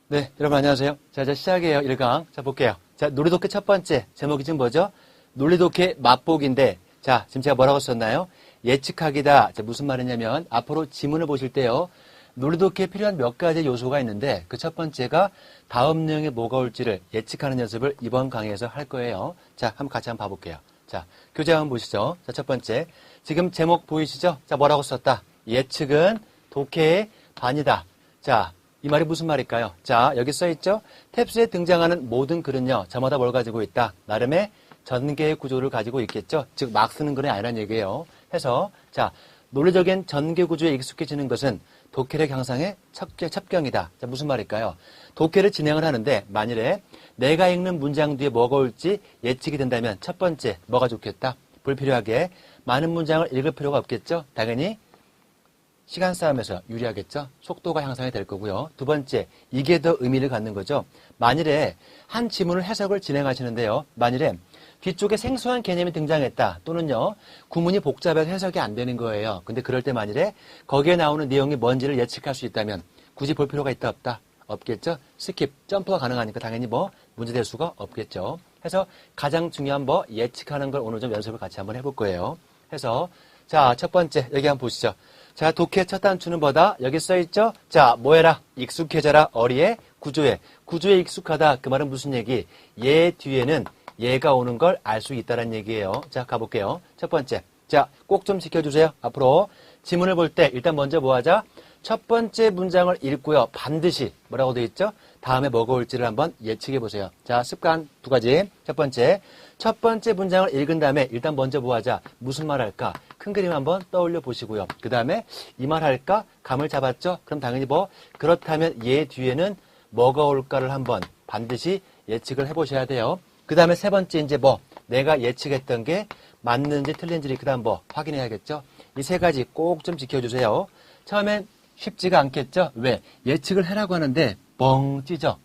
네, 여러분 안녕하세요. 자, 이제 시작이에요. 1강. 자, 볼게요. 자, 논리독해 첫 번째 제목이 지금 뭐죠? 논리독해 맛보기인데, 자, 지금 제가 뭐라고 썼나요? 예측하기다. 자, 무슨 말이냐면, 앞으로 지문을 보실 때요, 논리독해에 필요한 몇 가지 요소가 있는데, 그 첫 번째가 다음 내용에 뭐가 올지를 예측하는 연습을 이번 강의에서 할 거예요. 자, 한번 같이 한번 봐볼게요. 자, 교재 한번 보시죠. 자, 첫 번째. 지금 제목 보이시죠? 자, 뭐라고 썼다? 예측은 독해의 반이다. 자, 이 말이 무슨 말일까요? 자, 여기 써있죠? 탭스에 등장하는 모든 글은요, 저마다 뭘 가지고 있다? 나름의 전개의 구조를 가지고 있겠죠? 즉, 막 쓰는 글이 아니란 얘기예요. 해서, 자, 논리적인 전개 구조에 익숙해지는 것은 독해력 향상의 첩경이다. 자, 무슨 말일까요? 독해를 진행을 하는데, 만일에 내가 읽는 문장 뒤에 뭐가 올지 예측이 된다면, 첫 번째, 뭐가 좋겠다? 불필요하게 많은 문장을 읽을 필요가 없겠죠? 당연히, 시간 싸움에서 유리하겠죠? 속도가 향상이 될 거고요. 두 번째, 이게 더 의미를 갖는 거죠. 만일에 한 지문을 해석을 진행하시는데요. 만일에 뒤쪽에 생소한 개념이 등장했다. 또는요, 구문이 복잡해서 해석이 안 되는 거예요. 근데 그럴 때 만일에 거기에 나오는 내용이 뭔지를 예측할 수 있다면 굳이 볼 필요가 있다 없다? 없겠죠? 스킵, 점프가 가능하니까 당연히 문제될 수가 없겠죠. 해서 가장 중요한 예측하는 걸 오늘 좀 연습을 같이 한번 해볼 거예요. 해서 자, 첫 번째 여기 한번 보시죠. 자, 독해 첫 단추는 뭐다? 여기 써있죠? 자, 뭐해라? 익숙해져라. 어리의 구조에. 구조에 익숙하다. 그 말은 무슨 얘기? 얘 뒤에는 얘가 오는 걸 알 수 있다는 얘기예요. 자, 가볼게요. 첫 번째. 자, 꼭 좀 지켜주세요. 앞으로 지문을 볼 때 일단 먼저 뭐 하자? 첫 번째 문장을 읽고요. 반드시 뭐라고 되어 있죠? 다음에 뭐가 올지를 한번 예측해 보세요. 자, 습관 두 가지. 첫 번째 문장을 읽은 다음에 일단 먼저 뭐 하자? 무슨 말 할까? 큰 그림 한번 떠올려 보시고요. 그 다음에 이 말 할까? 감을 잡았죠? 그럼 당연히 그렇다면 얘 뒤에는 뭐가 올까를 한번 반드시 예측을 해보셔야 돼요. 그 다음에 세 번째 이제 내가 예측했던 게 맞는지 틀린지 그 다음 확인해야겠죠? 이 세 가지 꼭 좀 지켜주세요. 처음엔 쉽지가 않겠죠? 왜? 예측을 해라고 하는데 뻥 찌죠?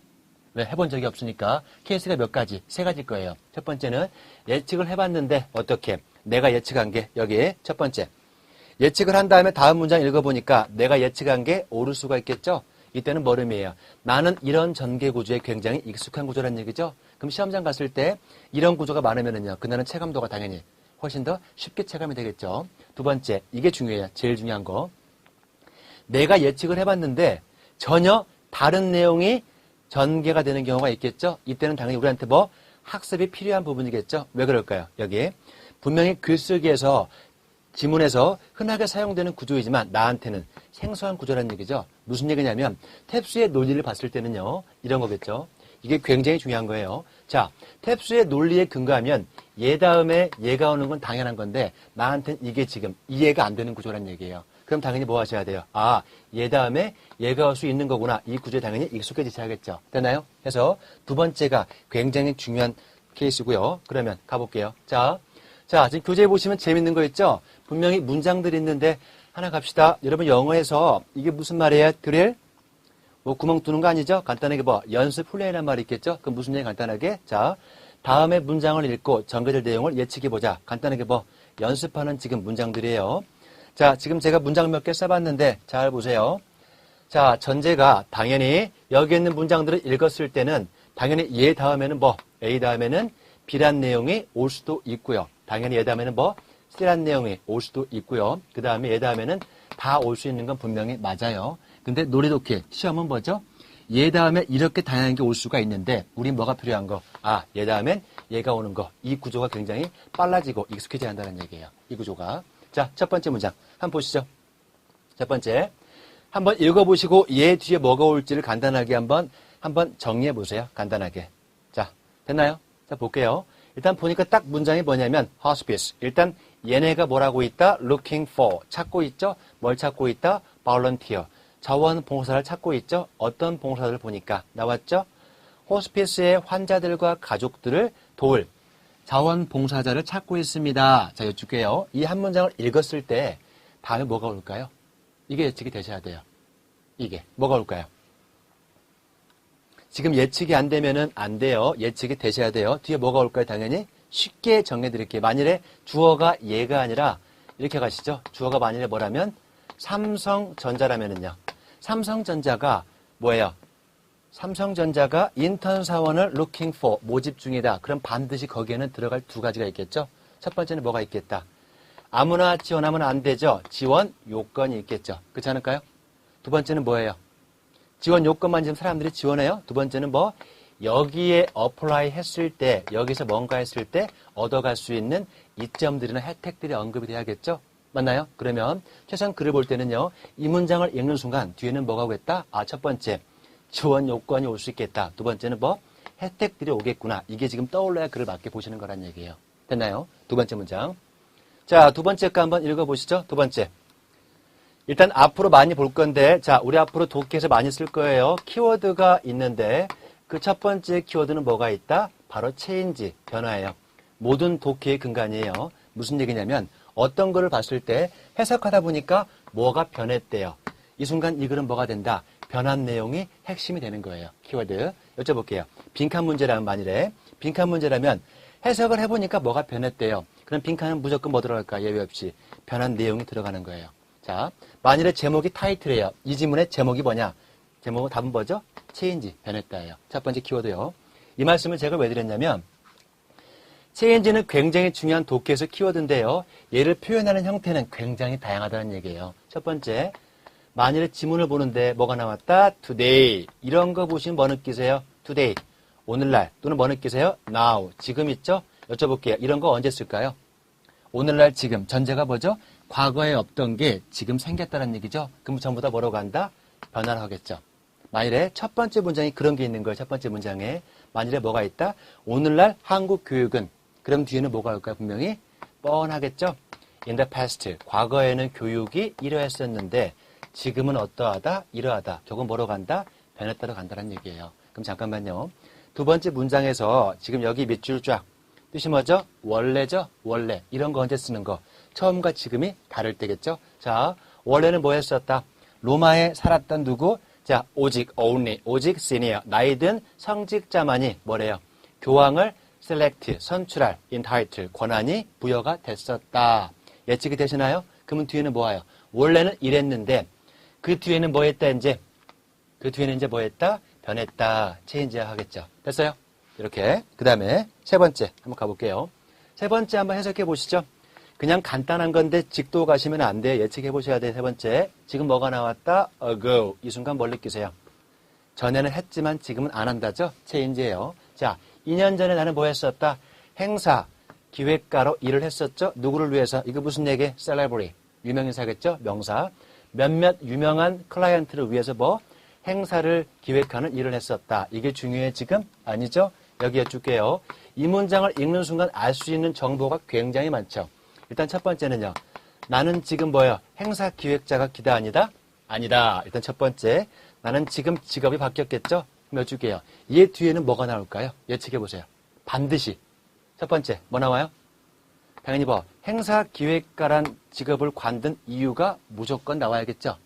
왜? 해본 적이 없으니까. 케이스가 몇 가지? 세 가지일 거예요. 첫 번째는 예측을 해봤는데 어떻게? 내가 예측한 게 여기 첫 번째. 예측을 한 다음에 다음 문장 읽어보니까 내가 예측한 게 옳을 수가 있겠죠? 이때는 뭐름이에요? 나는 이런 전개 구조에 굉장히 익숙한 구조란 얘기죠? 그럼 시험장 갔을 때 이런 구조가 많으면은요, 그날은 체감도가 당연히 훨씬 더 쉽게 체감이 되겠죠? 두 번째, 이게 중요해요. 제일 중요한 거. 내가 예측을 해봤는데 전혀 다른 내용이 전개가 되는 경우가 있겠죠? 이때는 당연히 우리한테 학습이 필요한 부분이겠죠? 왜 그럴까요? 여기 분명히 글쓰기에서 지문에서 흔하게 사용되는 구조이지만 나한테는 생소한 구조라는 얘기죠. 무슨 얘기냐면 탭스의 논리를 봤을 때는요. 이런 거겠죠. 이게 굉장히 중요한 거예요. 자, 탭스의 논리에 근거하면 얘 다음에 얘가 오는 건 당연한 건데 나한테는 이게 지금 이해가 안 되는 구조라는 얘기예요. 그럼 당연히 뭐 하셔야 돼요? 아, 얘 다음에 얘가 올 수 있는 거구나. 이 구조에 당연히 익숙해지셔야겠죠. 되나요? 해서 두 번째가 굉장히 중요한 케이스고요. 그러면 가볼게요. 자, 지금 교재에 보시면 재밌는 거 있죠? 분명히 문장들이 있는데 하나 갑시다. 여러분 영어에서 이게 무슨 말이에요? 드릴? 구멍 뚫는 거 아니죠? 간단하게 연습 훈련이란 말이 있겠죠? 그럼 무슨 얘기 간단하게? 자, 다음에 문장을 읽고 전개될 내용을 예측해보자. 간단하게 연습하는 지금 문장들이에요. 자, 지금 제가 문장 몇 개 써봤는데 잘 보세요. 자, 전제가 당연히 여기 있는 문장들을 읽었을 때는 당연히 얘 다음에는 A 다음에는 B란 내용이 올 수도 있고요. 당연히 얘 다음에는 C란 내용이 올 수도 있고요. 그 다음에 얘 다음에는 다 올 수 있는 건 분명히 맞아요. 근데 논리독해 시험은 뭐죠? 얘 다음에 이렇게 다양한 게 올 수가 있는데 우린 뭐가 필요한 거? 아, 얘 다음엔 얘가 오는 거. 이 구조가 굉장히 빨라지고 익숙해져야 한다는 얘기예요. 이 구조가. 자, 첫 번째 문장 한번 보시죠. 첫 번째 한번 읽어보시고 얘 뒤에 뭐가 올지를 간단하게 한번 정리해 보세요. 간단하게. 자, 됐나요? 자, 볼게요. 일단 보니까 딱 문장이 뭐냐면 hospice. 일단 얘네가 뭐라고 있다? looking for. 찾고 있죠? 뭘 찾고 있다? volunteer. 자원봉사를 찾고 있죠? 어떤 봉사를 보니까 나왔죠? 호스피스의 환자들과 가족들을 도울 자원봉사자를 찾고 있습니다. 자, 여쭐게요. 이 한 문장을 읽었을 때 다음에 뭐가 올까요? 이게 예측이 되셔야 돼요. 이게 뭐가 올까요? 지금 예측이 안 되면은 안 돼요. 예측이 되셔야 돼요. 뒤에 뭐가 올까요? 당연히 쉽게 정해드릴게요. 만일에 주어가 얘가 아니라 이렇게 가시죠. 주어가 만일에 뭐라면 삼성전자라면은요. 삼성전자가 뭐예요? 삼성전자가 인턴 사원을 looking for, 모집 중이다. 그럼 반드시 거기에는 들어갈 두 가지가 있겠죠. 첫 번째는 뭐가 있겠다. 아무나 지원하면 안 되죠. 지원 요건이 있겠죠. 그렇지 않을까요? 두 번째는 뭐예요? 지원 요건만 지금 사람들이 지원해요. 두 번째는 뭐? 여기에 어플라이 했을 때, 여기서 뭔가 했을 때 얻어갈 수 있는 이점들이나 혜택들이 언급이 돼야겠죠? 맞나요? 그러면 최소한 글을 볼 때는요, 이 문장을 읽는 순간 뒤에는 뭐가 오겠다? 아, 첫 번째, 지원 요건이 올 수 있겠다. 두 번째는 뭐? 혜택들이 오겠구나. 이게 지금 떠올라야 글을 맞게 보시는 거란 얘기예요. 됐나요? 두 번째 문장. 자, 두 번째 거 한번 읽어보시죠. 두 번째. 일단 앞으로 많이 볼 건데, 자, 우리 앞으로 독해에서 많이 쓸 거예요. 키워드가 있는데, 그 첫 번째 키워드는 뭐가 있다? 바로 change, 변화예요. 모든 독해의 근간이에요. 무슨 얘기냐면 어떤 거를 봤을 때 해석하다 보니까 뭐가 변했대요. 이 순간 이 글은 뭐가 된다? 변한 내용이 핵심이 되는 거예요. 키워드. 여쭤볼게요. 빈칸 문제라면 만일에 빈칸 문제라면 해석을 해보니까 뭐가 변했대요. 그럼 빈칸은 무조건 뭐 들어갈까? 예외 없이 변한 내용이 들어가는 거예요. 자, 만일에 제목이 타이틀이에요. 이 지문의 제목이 뭐냐? 제목 답은 뭐죠? change, 변했다예요. 첫 번째 키워드요. 이 말씀을 제가 왜 드렸냐면 change는 굉장히 중요한 독해에서 키워드인데요. 얘를 표현하는 형태는 굉장히 다양하다는 얘기예요. 첫 번째, 만일에 지문을 보는데 뭐가 나왔다? today. 이런 거 보시면 뭐 느끼세요? today. 오늘날 또는 뭐 느끼세요? now. 지금 있죠? 여쭤볼게요. 이런 거 언제 쓸까요? 오늘날 지금. 전제가 뭐죠? 과거에 없던 게 지금 생겼다는 얘기죠? 그럼 전부 다 뭐라고 한다? 변화를 하겠죠. 만일에 첫 번째 문장이 그런 게 있는 거예요. 첫 번째 문장에. 만일에 뭐가 있다? 오늘날 한국 교육은. 그럼 뒤에는 뭐가 올까요? 분명히 뻔하겠죠? In the past. 과거에는 교육이 이러했었는데 지금은 어떠하다? 이러하다. 결국 뭐로 간다? 변했다로 간다는 얘기예요. 그럼 잠깐만요. 두 번째 문장에서 지금 여기 밑줄 쫙. 뜻이 뭐죠? 원래죠? 원래. 이런 거 언제 쓰는 거? 처음과 지금이 다를 때겠죠? 자, 원래는 뭐 했었다? 로마에 살았던 누구? 자, 오직, only, 오직 senior, 나이든 성직자만이 뭐래요? 교황을 select, 선출할, entitle, 권한이 부여가 됐었다. 예측이 되시나요? 그러면 뒤에는 뭐예요? 원래는 이랬는데 그 뒤에는 뭐 했다 이제? 그 뒤에는 이제 뭐 했다? 변했다. change 하겠죠. 됐어요? 이렇게. 그 다음에 세 번째 한번 가볼게요. 세 번째 한번 해석해 보시죠. 그냥 간단한 건데 직도 가시면 안 돼요. 예측해 보셔야 돼요. 세 번째. 지금 뭐가 나왔다? ago. 이 순간 뭘 느끼세요? 전에는 했지만 지금은 안 한다죠? change예요. 자, 2년 전에 나는 뭐 했었다? 행사, 기획가로 일을 했었죠? 누구를 위해서? 이거 무슨 얘기? celebrity. 유명인사겠죠? 명사. 몇몇 유명한 클라이언트를 위해서 뭐? 행사를 기획하는 일을 했었다. 이게 중요해 지금? 아니죠? 여기 여쭐게요. 이 문장을 읽는 순간 알 수 있는 정보가 굉장히 많죠. 일단 첫 번째는요. 나는 지금 뭐예요? 행사 기획자가 기다 아니다? 아니다. 일단 첫 번째. 나는 지금 직업이 바뀌었겠죠? 그럼 여쭐게요. 얘 뒤에는 뭐가 나올까요? 예측해 보세요. 반드시. 첫 번째, 뭐 나와요? 당연히 뭐 행사 기획가란 직업을 관둔 이유가 무조건 나와야겠죠?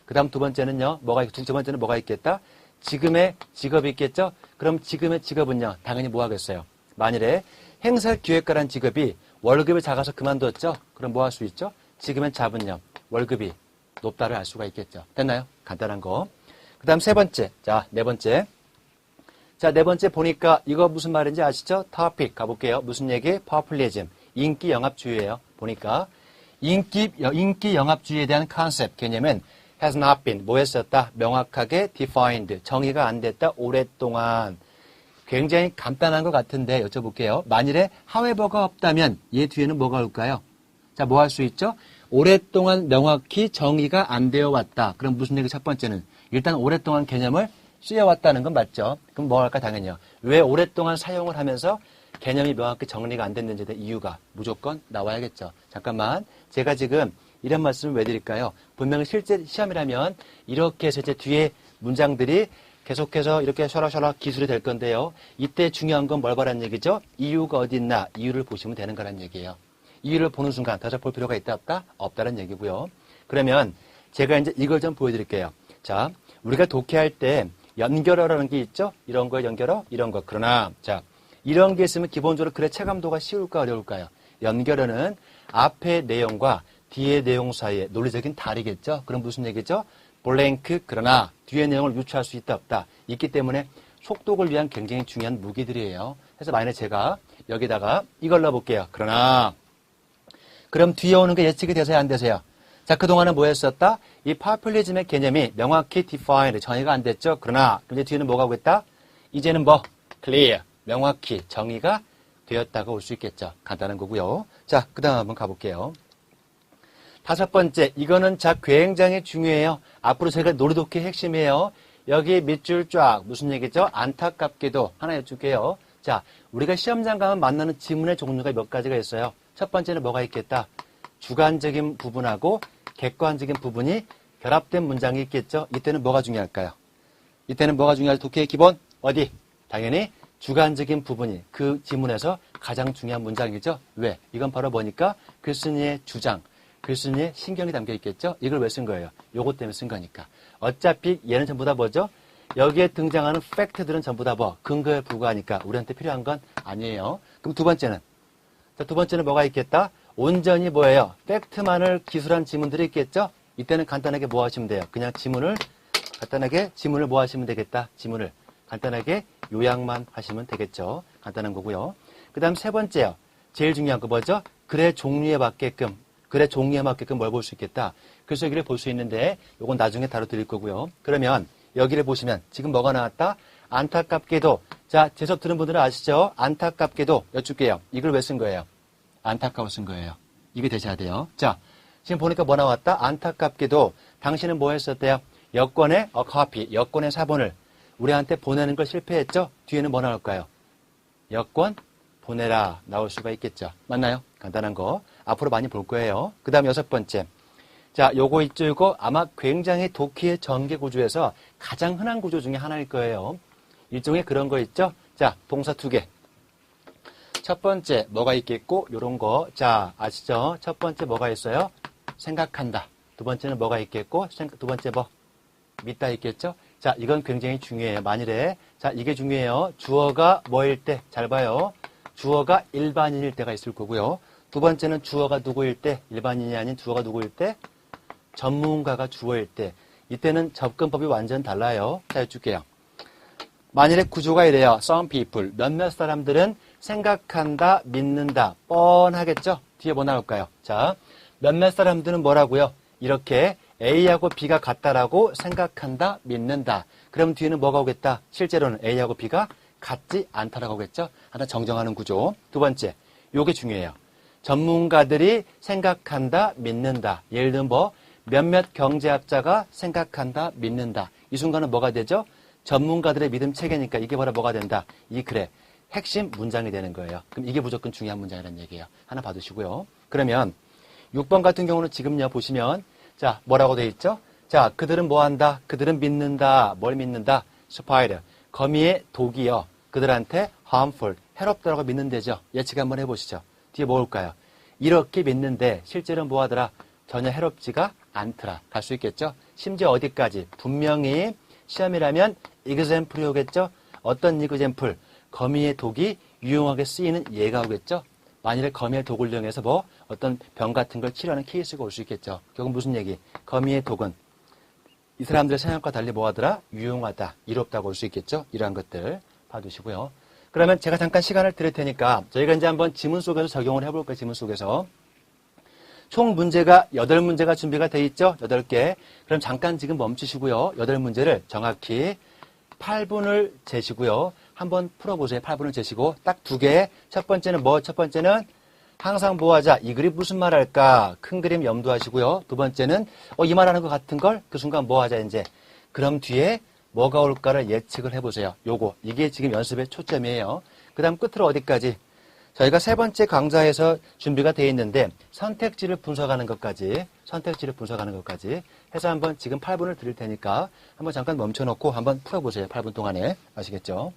그 다음 두 번째는요. 두 번째는 뭐가 있겠다? 지금의 직업이 있겠죠? 그럼 지금의 직업은요. 당연히 뭐 하겠어요? 만일에 행사 기획가란 직업이 월급이 작아서 그만뒀죠? 그럼 뭐 할 수 있죠? 지금의 잡은요. 월급이 높다를 알 수가 있겠죠. 됐나요? 간단한 거. 그 다음 세 번째. 자, 네 번째. 자, 네 번째 보니까 이거 무슨 말인지 아시죠? topic 가볼게요. 무슨 얘기? populism. 인기 영합주의예요. 보니까 인기 영합주의에 대한 컨셉, 개념은 has not been, 뭐 했었다? 명확하게 defined, 정의가 안 됐다. 오랫동안. 굉장히 간단한 것 같은데 여쭤볼게요. 만일에 however가 없다면 얘 뒤에는 뭐가 올까요? 자, 뭐 할 수 있죠? 오랫동안 명확히 정의가 안 되어 왔다. 그럼 무슨 얘기 첫 번째는? 일단 오랫동안 개념을 쓰여왔다는 건 맞죠? 그럼 뭐 할까? 당연히요. 왜 오랫동안 사용을 하면서 개념이 명확히 정리가 안 됐는지에 대한 이유가 무조건 나와야겠죠. 잠깐만. 제가 지금 이런 말씀을 왜 드릴까요? 분명히 실제 시험이라면 이렇게 해서 이제 뒤에 문장들이 계속해서 이렇게 셔라셔라 기술이 될 건데요. 이때 중요한 건 뭘 보라는 얘기죠? 이유가 어디 있나? 이유를 보시면 되는 거란 얘기예요. 이유를 보는 순간 더 이상 볼 필요가 있다 없다? 없다는 얘기고요. 그러면 제가 이제 이걸 좀 보여드릴게요. 자, 우리가 독해할 때 연결어라는 게 있죠? 이런 거 연결어? 이런 거. 그러나 자, 이런 게 있으면 기본적으로 글의 체감도가 쉬울까 어려울까요? 연결어는 앞의 내용과 뒤의 내용 사이에 논리적인 다리겠죠? 그럼 무슨 얘기죠? 블랭크 그러나 뒤의 내용을 유추할 수 있다 없다 있기 때문에 속독을 위한 굉장히 중요한 무기들이에요. 그래서 만약에 제가 여기다가 이걸 넣어볼게요. 그러나 그럼 뒤에 오는 게 예측이 되세요 안 되세요? 자, 그동안은 뭐 했었다? 이 파퓰리즘의 개념이 명확히 defined, 정의가 안 됐죠? 그러나 이제 뒤에는 뭐가 오겠다? 이제는 뭐? clear, 명확히 정의가 되었다고 볼 수 있겠죠. 간단한 거고요. 자, 그 다음 한번 가볼게요. 다섯 번째, 이거는 자 굉장히 중요해요. 앞으로 제가 노리독의 핵심이에요. 여기 밑줄 쫙 무슨 얘기죠? 안타깝게도 하나 여쭐게요. 자, 우리가 시험장 가면 만나는 지문의 종류가 몇 가지가 있어요. 첫 번째는 뭐가 있겠다? 주관적인 부분하고 객관적인 부분이 결합된 문장이 있겠죠. 이때는 뭐가 중요할까요? 이때는 뭐가 중요할 독해의 기본? 어디? 당연히 주관적인 부분이 그 지문에서 가장 중요한 문장이죠. 왜? 이건 바로 뭐니까? 글쓴이의 주장, 글쓴이의 신경이 담겨 있겠죠. 이걸 왜 쓴 거예요? 요것 때문에 쓴 거니까. 어차피 얘는 전부 다 뭐죠? 여기에 등장하는 팩트들은 전부 다 뭐? 근거에 불과하니까 우리한테 필요한 건 아니에요. 그럼 두 번째는? 자, 두 번째는 뭐가 있겠다? 온전히 뭐예요? 팩트만을 기술한 지문들이 있겠죠? 이때는 간단하게 뭐 하시면 돼요? 그냥 간단하게 지문을 뭐 하시면 되겠다? 지문을 간단하게 요약만 하시면 되겠죠? 간단한 거고요. 그 다음 세 번째요. 제일 중요한 거 뭐죠? 글의 종류에 맞게끔 뭘 볼 수 있겠다? 글쓰기를 볼 수 있는데 요건 나중에 다뤄드릴 거고요. 그러면 여기를 보시면 지금 뭐가 나왔다? 안타깝게도. 자, 재수업 들은 분들은 아시죠? 안타깝게도 여쭐게요. 이걸 왜 쓴 거예요? 안타까워 쓴 거예요. 이게 되셔야 돼요. 자, 지금 보니까 뭐 나왔다? 안타깝게도 당신은 뭐 했었대요? 여권의 copy, 여권의 사본을 우리한테 보내는 걸 실패했죠? 뒤에는 뭐 나올까요? 여권 보내라 나올 수가 있겠죠. 맞나요? 간단한 거. 앞으로 많이 볼 거예요. 그 다음 여섯 번째. 자, 요거 있죠, 이거 아마 굉장히 독해의 전개 구조에서 가장 흔한 구조 중에 하나일 거예요. 일종의 그런 거 있죠? 자, 동사 두 개. 첫 번째 뭐가 있겠고, 요런 거. 자, 아시죠? 첫 번째 뭐가 있어요? 생각한다. 두 번째는 뭐가 있겠고, 두 번째 뭐? 믿다 있겠죠? 자, 이건 굉장히 중요해요. 만일에, 자, 이게 중요해요. 주어가 뭐일 때, 잘 봐요. 주어가 일반인일 때가 있을 거고요. 두 번째는 주어가 누구일 때, 일반인이 아닌 주어가 누구일 때, 전문가가 주어일 때. 이때는 접근법이 완전 달라요. 자, 해줄게요. 만일에 구조가 이래요. Some people, 몇몇 사람들은 생각한다, 믿는다. 뻔하겠죠? 뒤에 뭐 나올까요? 자, 몇몇 사람들은 뭐라고요? 이렇게 A하고 B가 같다라고 생각한다, 믿는다. 그럼 뒤에는 뭐가 오겠다? 실제로는 A하고 B가 같지 않다라고 하겠죠? 하나 정정하는 구조. 두 번째, 요게 중요해요. 전문가들이 생각한다, 믿는다. 예를 들면 뭐 몇몇 경제학자가 생각한다, 믿는다. 이 순간은 뭐가 되죠? 전문가들의 믿음 체계니까 이게 바로 뭐가 된다? 이 글의 핵심 문장이 되는 거예요. 그럼 이게 무조건 중요한 문장이라는 얘기예요. 하나 봐두시고요. 그러면 6번 같은 경우는 지금요 보시면 자 뭐라고 돼 있죠? 자 그들은 뭐한다? 그들은 믿는다. 뭘 믿는다? 스파이더. 거미의 독이요. 그들한테 harmful. 해롭다라고 믿는데죠. 예측 한번 해보시죠. 뒤에 뭐 올까요? 이렇게 믿는데 실제로는 뭐하더라? 전혀 해롭지가 않더라. 갈 수 있겠죠? 심지어 어디까지? 분명히 시험이라면 example이 오겠죠? 어떤 example? 거미의 독이 유용하게 쓰이는 예가 오겠죠? 만일에 거미의 독을 이용해서 뭐 어떤 병 같은 걸 치료하는 케이스가 올 수 있겠죠? 결국 무슨 얘기? 거미의 독은 이 사람들의 생각과 달리 뭐하더라? 유용하다, 이롭다고 올 수 있겠죠? 이러한 것들 봐두시고요. 그러면 제가 잠깐 시간을 드릴 테니까 저희가 이제 한번 지문 속에서 적용을 해볼 거예요. 지문 속에서. 총 문제가 8문제가 준비가 돼 있죠? 8개. 그럼 잠깐 지금 멈추시고요. 8문제를 정확히 8분을 재시고요. 한번 풀어보세요. 8분을 재시고 딱 2개. 첫 번째는 뭐? 첫 번째는 항상 뭐하자. 이 글이 무슨 말 할까? 큰 그림 염두하시고요. 두 번째는 이 말하는 것 같은 걸 그 순간 뭐하자 이제. 그럼 뒤에 뭐가 올까를 예측을 해보세요. 요거. 이게 지금 연습의 초점이에요. 그 다음 끝으로 어디까지? 저희가 세 번째 강좌에서 준비가 되어 있는데 선택지를 분석하는 것까지 해서 한번 지금 8분을 드릴 테니까 한번 잠깐 멈춰놓고 한번 풀어보세요. 8분 동안에. 아시겠죠?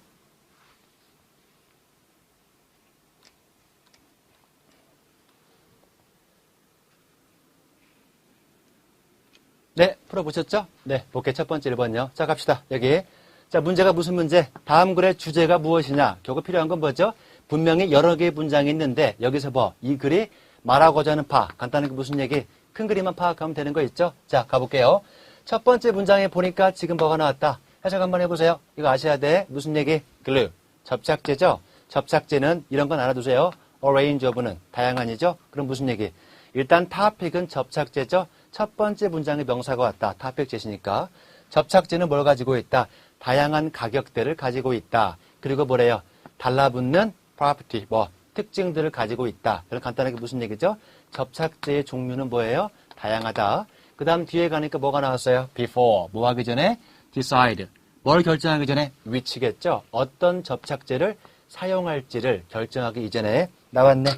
네, 풀어보셨죠? 네, 볼게요. 첫 번째 1번요. 자, 갑시다. 여기. 자, 문제가 무슨 문제? 다음 글의 주제가 무엇이냐? 결국 필요한 건 뭐죠? 분명히 여러 개의 문장이 있는데 여기서 뭐 이 글이 말하고자 하는 바 간단하게 무슨 얘기? 큰 그림만 파악하면 되는 거 있죠? 자 가볼게요. 첫 번째 문장에 보니까 지금 뭐가 나왔다. 해석 한번 해보세요. 이거 아셔야 돼. 무슨 얘기? glue. 접착제죠? 접착제는 이런 건 알아두세요. arrange of는 다양한이죠? 그럼 무슨 얘기? 일단 topic은 접착제죠? 첫 번째 문장의 명사가 왔다. topic 제시니까. 접착제는 뭘 가지고 있다? 다양한 가격대를 가지고 있다. 그리고 뭐래요? 달라붙는 property, 특징들을 가지고 있다. 그럼 간단하게 무슨 얘기죠? 접착제의 종류는 뭐예요? 다양하다. 그 다음 뒤에 가니까 뭐가 나왔어요? before, 뭐 하기 전에? decide, 뭘 결정하기 전에? which겠죠? 어떤 접착제를 사용할지를 결정하기 이전에 나왔네.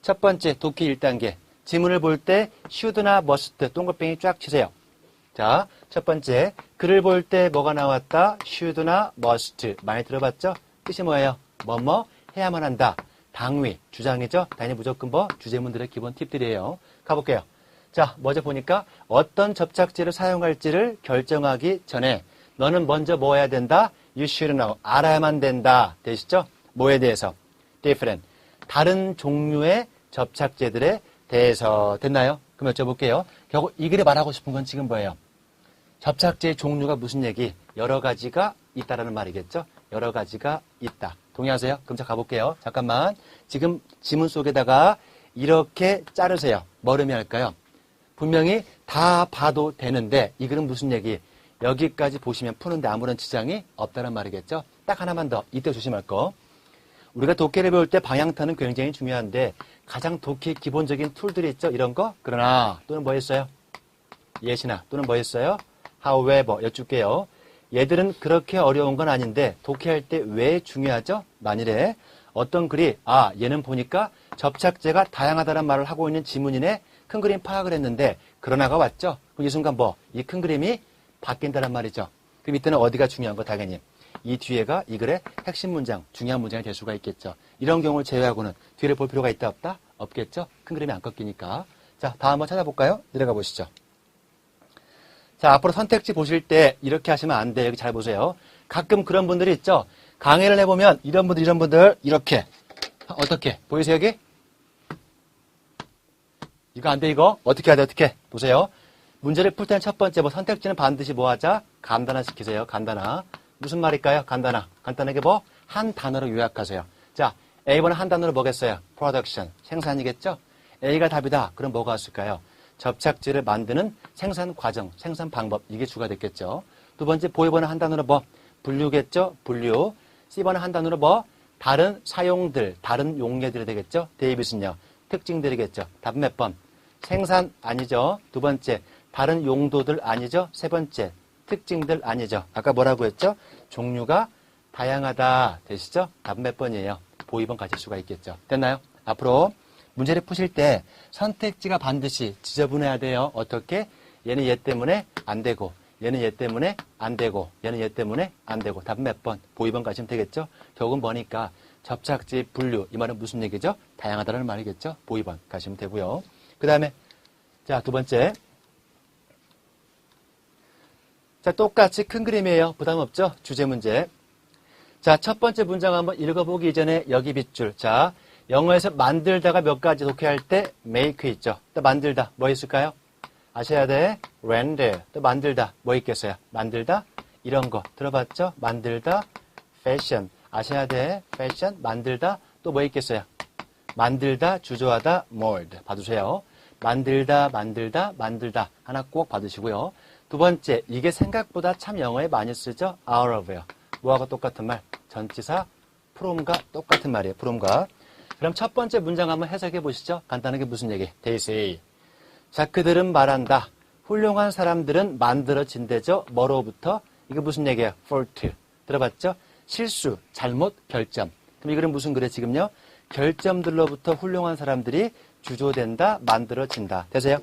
첫 번째, 독해 1단계. 지문을 볼 때 should나 must, 동글뱅이 쫙 치세요. 자, 첫 번째, 글을 볼 때 뭐가 나왔다? should나 must. 많이 들어봤죠? 뜻이 뭐예요? 뭐뭐 해야만 한다. 당위, 주장이죠? 당연히 무조건 주제문들의 기본 팁들이에요. 가볼게요. 자, 먼저 보니까 어떤 접착제를 사용할지를 결정하기 전에 너는 먼저 뭐 해야 된다? You should know. 알아야만 된다. 되시죠? 뭐에 대해서? different. 다른 종류의 접착제들에 대해서. 됐나요? 그럼 여쭤볼게요. 결국 이 글에 말하고 싶은 건 지금 뭐예요? 접착제의 종류가 무슨 얘기? 여러 가지가 있다라는 말이겠죠? 여러 가지가 있다. 동의하세요? 그럼 자 가볼게요. 잠깐만. 지금 지문 속에다가 이렇게 자르세요. 뭘 의미할까요? 분명히 다 봐도 되는데 이 글은 무슨 얘기? 여기까지 보시면 푸는데 아무런 지장이 없다는 말이겠죠? 딱 하나만 더. 이때 조심할 거. 우리가 독해를 배울 때 방향타는 굉장히 중요한데 가장 독해 기본적인 툴들이 있죠? 이런 거? 그러나 또는 뭐 했어요? 예시나 또는 뭐 했어요? however 여쭐게요. 얘들은 그렇게 어려운 건 아닌데 독해할 때 왜 중요하죠? 만일에 어떤 글이 얘는 보니까 접착제가 다양하다는 말을 하고 있는 지문이네. 큰 그림 파악을 했는데 그러나가 왔죠? 그럼 이 순간 이 큰 그림이 바뀐다는 말이죠. 그럼 이때는 어디가 중요한 거 당연히 이 뒤에가 이 글의 핵심 문장, 중요한 문장이 될 수가 있겠죠. 이런 경우를 제외하고는 뒤를 볼 필요가 있다 없다? 없겠죠? 큰 그림이 안 꺾이니까. 자, 다음 한번 찾아볼까요? 내려가 보시죠. 자, 앞으로 선택지 보실 때 이렇게 하시면 안 돼요. 여기 잘 보세요. 가끔 그런 분들이 있죠. 강의를 해보면 이런 분들 이렇게 어떻게 보이세요 여기? 이거 안 돼 이거? 어떻게 해야 돼 어떻게? 보세요. 문제를 풀 때는 첫 번째 선택지는 반드시 뭐 하자? 간단화 시키세요. 간단화. 무슨 말일까요? 간단화. 간단하게 한 단어로 요약하세요. 자, A번은 한 단어로 뭐겠어요? production. 생산이겠죠? A가 답이다. 그럼 뭐가 왔을까요? 접착제를 만드는 생산 과정, 생산 방법. 이게 주가 됐겠죠. 두 번째, B번은 한 단어로 분류겠죠? 분류. C번은 한 단어로 다른 사용들, 다른 용례들이 되겠죠? 데이빗은요. 특징들이겠죠. 답 몇 번? 생산 아니죠. 두 번째, 다른 용도들 아니죠. 세 번째, 특징들 아니죠. 아까 뭐라고 했죠? 종류가 다양하다. 되시죠? 답 몇 번이에요? 보 2번 가실 수가 있겠죠. 됐나요? 앞으로 문제를 푸실 때 선택지가 반드시 지저분해야 돼요. 어떻게? 얘는 얘 때문에 안 되고, 얘는 얘 때문에 안 되고, 얘는 얘 때문에 안 되고. 답 몇 번? 보 2번 가시면 되겠죠? 결국은 뭐니까? 접착제 분류. 이 말은 무슨 얘기죠? 다양하다는 말이겠죠? 보 2번 가시면 되고요. 그 다음에 자, 두 번째. 자, 똑같이 큰 그림이에요. 부담 없죠? 주제 문제. 자, 첫 번째 문장 한번 읽어보기 전에 여기 빗줄. 자, 영어에서 만들다가 몇 가지 독해할 때 make 있죠. 또 만들다. 뭐 있을까요? 아셔야 돼. render. 또 만들다. 뭐 있겠어요? 만들다. 이런 거. 들어봤죠? 만들다. fashion. 아셔야 돼. fashion. 만들다. 또 뭐 있겠어요? 만들다. 주저하다. mold. 봐두세요. 만들다. 하나 꼭 받으시고요. 두 번째, 이게 생각보다 참 영어에 많이 쓰죠? out of요. 뭐하고 똑같은 말? 전치사 from과 똑같은 말이에요. from과. 그럼 첫 번째 문장 한번 해석해 보시죠. 간단하게 무슨 얘기? They say. 자, 그들은 말한다. 훌륭한 사람들은 만들어진대죠. 뭐로부터? 이게 무슨 얘기예요? fault. 들어봤죠? 실수, 잘못, 결점. 그럼 이 글은 무슨 글에 지금요? 결점들로부터 훌륭한 사람들이 주조된다, 만들어진다. 되세요?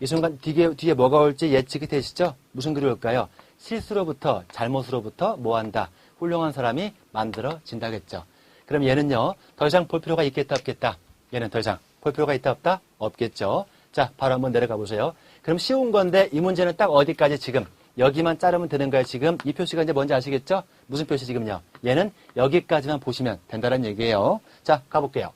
이 순간 뒤에 뭐가 올지 예측이 되시죠? 무슨 글이 올까요? 실수로부터, 잘못으로부터 뭐한다? 훌륭한 사람이 만들어진다겠죠. 그럼 얘는요, 더 이상 볼 필요가 있겠다, 없겠다? 얘는 더 이상 볼 필요가 있다, 없다? 없겠죠. 자, 바로 한번 내려가 보세요. 그럼 쉬운 건데 이 문제는 딱 어디까지 지금? 여기만 자르면 되는 거예요, 지금. 이 표시가 이제 뭔지 아시겠죠? 무슨 표시 지금요? 얘는 여기까지만 보시면 된다는 얘기예요. 자, 가볼게요.